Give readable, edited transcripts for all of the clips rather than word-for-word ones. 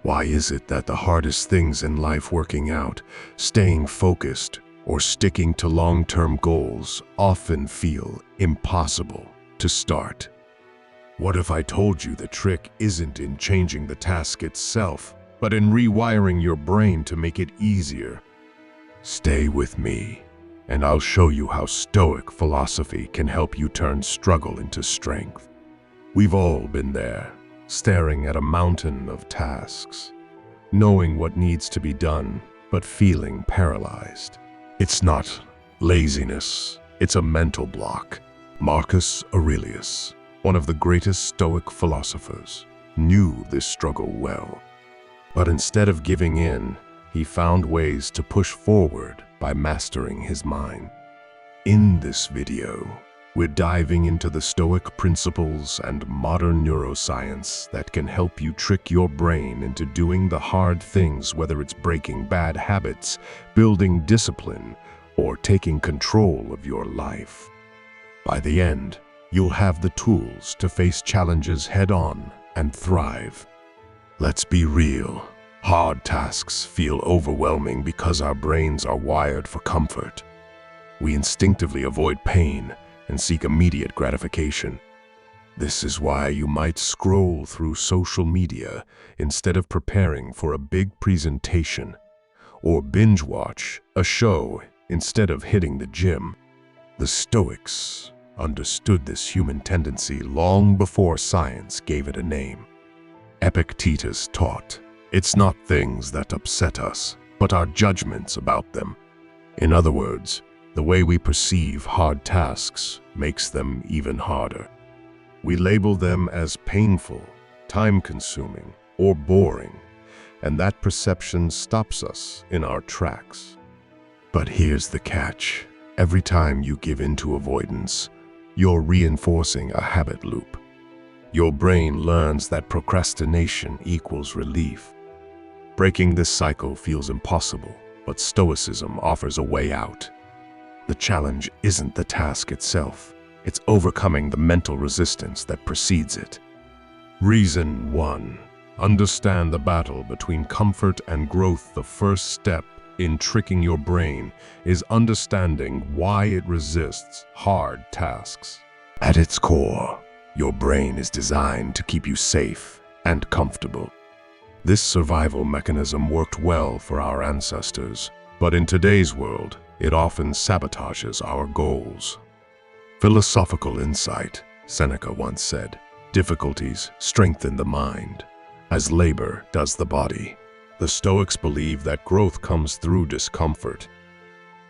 Why is it that the hardest things in life, working out, staying focused, or sticking to long-term goals, often feel impossible to start? What if I told you the trick isn't in changing the task itself, but in rewiring your brain to make it easier? Stay with me, and I'll show you how Stoic philosophy can help you turn struggle into strength. We've all been there, staring at a mountain of tasks, knowing what needs to be done, but feeling paralyzed. It's not laziness, it's a mental block. Marcus Aurelius, one of the greatest Stoic philosophers, knew this struggle well. But instead of giving in, he found ways to push forward by mastering his mind. In this video, we're diving into the Stoic principles and modern neuroscience that can help you trick your brain into doing the hard things, whether it's breaking bad habits, building discipline, or taking control of your life. By the end, you'll have the tools to face challenges head-on and thrive. Let's be real. Hard tasks feel overwhelming because our brains are wired for comfort. We instinctively avoid pain and seek immediate gratification. This is why you might scroll through social media instead of preparing for a big presentation, or binge watch a show instead of hitting the gym. The Stoics understood this human tendency long before science gave it a name. Epictetus taught, it's not things that upset us, but our judgments about them. In other words, the way we perceive hard tasks makes them even harder. We label them as painful, time-consuming, or boring, and that perception stops us in our tracks. But here's the catch. Every time you give in to avoidance, you're reinforcing a habit loop. Your brain learns that procrastination equals relief. Breaking this cycle feels impossible, but Stoicism offers a way out. The challenge isn't the task itself, it's overcoming the mental resistance that precedes it. Reason 1. Understand the battle between comfort and growth. The first step in tricking your brain is understanding why it resists hard tasks. At its core, your brain is designed to keep you safe and comfortable. This survival mechanism worked well for our ancestors, but in today's world, it often sabotages our goals. Philosophical insight, Seneca once said, difficulties strengthen the mind, as labor does the body. The Stoics believe that growth comes through discomfort.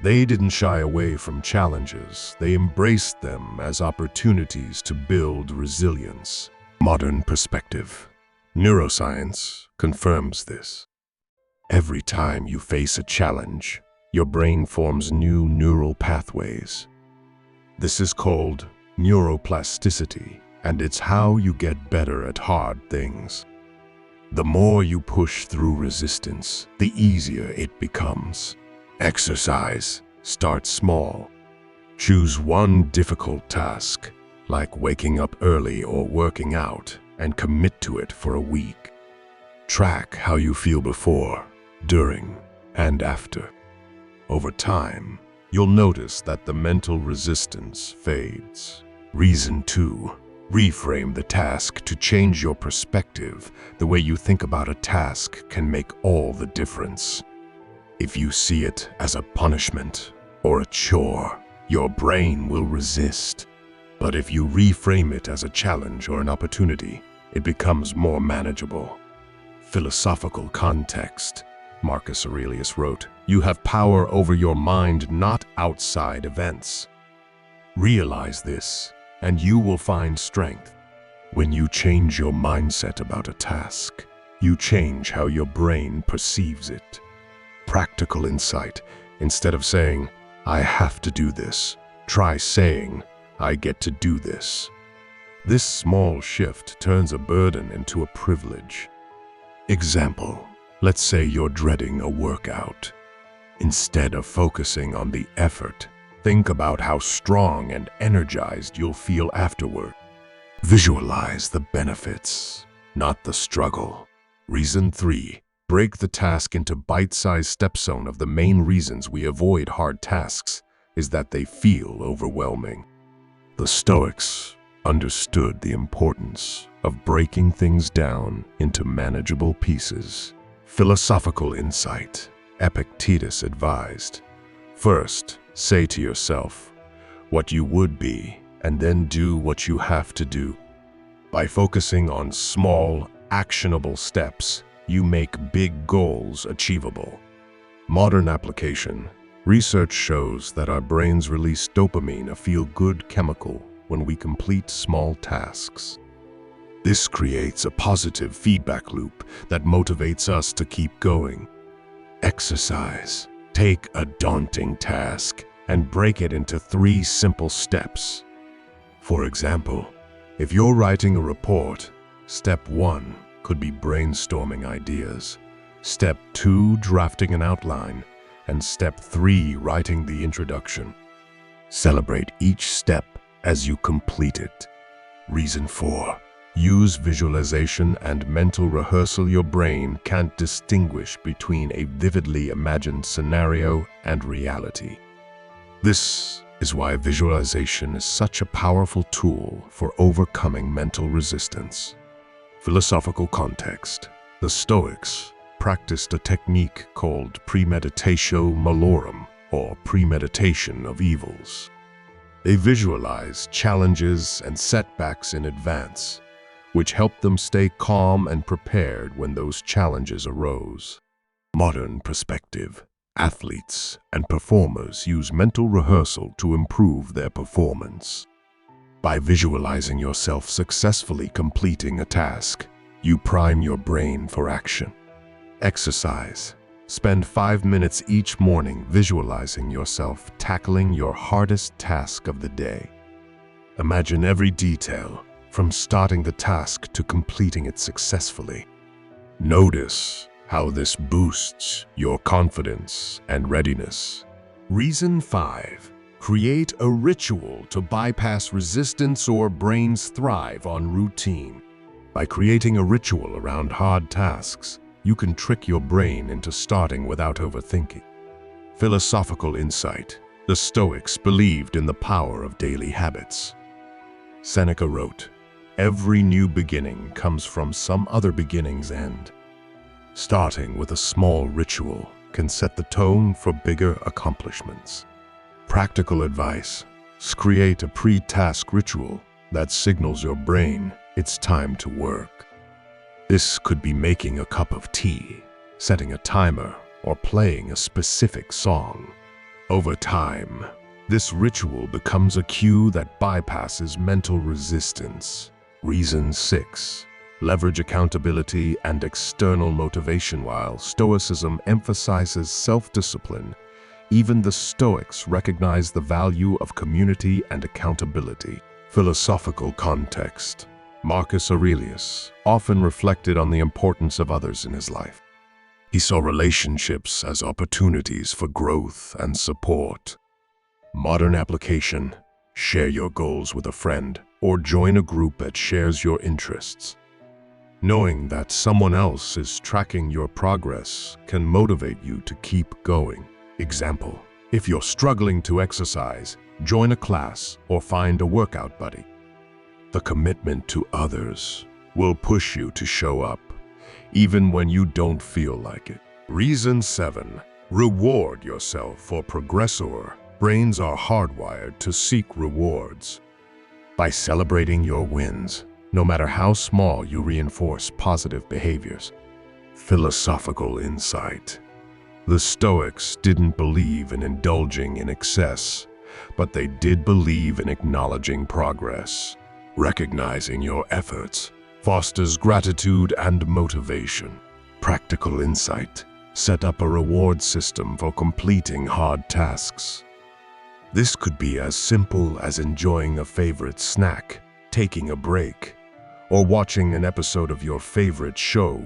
They didn't shy away from challenges, they embraced them as opportunities to build resilience. Modern perspective. Neuroscience confirms this. Every time you face a challenge, your brain forms new neural pathways. This is called neuroplasticity, and it's how you get better at hard things. The more you push through resistance, the easier it becomes. Exercise. Start small. Choose one difficult task, like waking up early or working out, and commit to it for a week. Track how you feel before, during, and after. Over time, you'll notice that the mental resistance fades. Reason 2. Reframe the task. To change your perspective, the way you think about a task can make all the difference. If you see it as a punishment or a chore, your brain will resist. But if you reframe it as a challenge or an opportunity, it becomes more manageable. Philosophical context. Marcus Aurelius wrote, "You have power over your mind, not outside events." Realize this, and you will find strength. When you change your mindset about a task, you change how your brain perceives it. Practical insight. Instead of saying, "I have to do this," try saying, "I get to do this." This small shift turns a burden into a privilege. Example. Let's say you're dreading a workout. Instead of focusing on the effort, think about how strong and energized you'll feel afterward. Visualize the benefits, not the struggle. Reason 3. Break the task into bite-sized steps. One of the main reasons we avoid hard tasks is that they feel overwhelming. The Stoics understood the importance of breaking things down into manageable pieces. Philosophical insight. Epictetus advised, first, say to yourself what you would be, and then do what you have to do. By focusing on small, actionable steps, you make big goals achievable. Modern application. Research shows that our brains release dopamine, a feel-good chemical, when we complete small tasks. This creates a positive feedback loop that motivates us to keep going. Exercise. Take a daunting task and break it into 3 simple steps. For example, if you're writing a report, step 1 could be brainstorming ideas, step 2 drafting an outline, and step 3 writing the introduction. Celebrate each step as you complete it. Reason 4. Use visualization and mental rehearsal. Your brain can't distinguish between a vividly imagined scenario and reality. This is why visualization is such a powerful tool for overcoming mental resistance. Philosophical context. The Stoics practiced a technique called premeditatio malorum, or premeditation of evils. They visualized challenges and setbacks in advance, which helped them stay calm and prepared when those challenges arose. Modern perspective. Athletes and performers use mental rehearsal to improve their performance. By visualizing yourself successfully completing a task, you prime your brain for action. Exercise. Spend 5 minutes each morning visualizing yourself tackling your hardest task of the day. Imagine every detail, from starting the task to completing it successfully. Notice how this boosts your confidence and readiness. Reason 5. Create a ritual to bypass resistance. Or brains thrive on routine. By creating a ritual around hard tasks, you can trick your brain into starting without overthinking. Philosophical insight. The Stoics believed in the power of daily habits. Seneca wrote, "Every new beginning comes from some other beginning's end." Starting with a small ritual can set the tone for bigger accomplishments. Practical advice. Create a pre-task ritual that signals your brain it's time to work. This could be making a cup of tea, setting a timer, or playing a specific song. Over time, this ritual becomes a cue that bypasses mental resistance. Reason 6. Leverage accountability and external motivation. While Stoicism emphasizes self-discipline, even the Stoics recognize the value of community and accountability. Philosophical context. Marcus Aurelius often reflected on the importance of others in his life. He saw relationships as opportunities for growth and support. Modern application. Share your goals with a friend or join a group that shares your interests. Knowing that someone else is tracking your progress can motivate you to keep going. Example, if you're struggling to exercise, join a class or find a workout buddy. The commitment to others will push you to show up, even when you don't feel like it. Reason 7. Reward yourself for progressor. Brains are hardwired to seek rewards. By celebrating your wins, no matter how small, you reinforce positive behaviors. Philosophical insight. The Stoics didn't believe in indulging in excess, but they did believe in acknowledging progress. Recognizing your efforts fosters gratitude and motivation. Practical insight. Set up a reward system for completing hard tasks. This could be as simple as enjoying a favorite snack, taking a break, or watching an episode of your favorite show.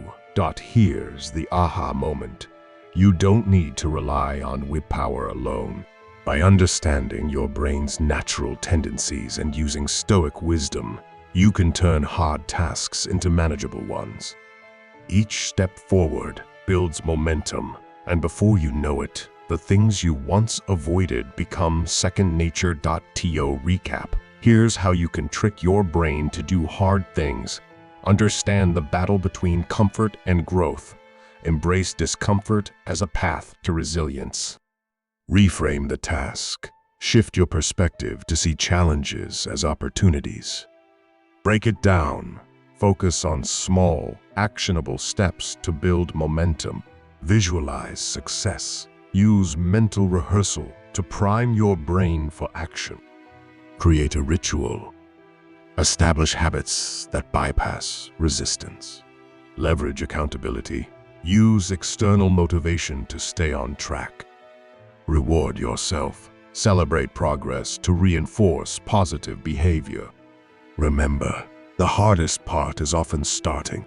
Here's the aha moment. You don't need to rely on willpower alone. By understanding your brain's natural tendencies and using Stoic wisdom, you can turn hard tasks into manageable ones. Each step forward builds momentum, and before you know it, the things you once avoided become second nature. To recap, here's how you can trick your brain to do hard things. Understand the battle between comfort and growth. Embrace discomfort as a path to resilience. Reframe the task. Shift your perspective to see challenges as opportunities. Break it down. Focus on small, actionable steps to build momentum. Visualize success. Use mental rehearsal to prime your brain for action. Create a ritual. Establish habits that bypass resistance. Leverage accountability. Use external motivation to stay on track. Reward yourself. Celebrate progress to reinforce positive behavior. Remember, the hardest part is often starting.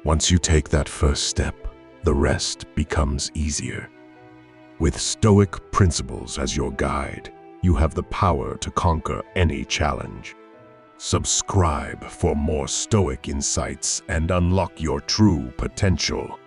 Once you take that first step, the rest becomes easier. With Stoic principles as your guide, you have the power to conquer any challenge. Subscribe for more Stoic insights and unlock your true potential.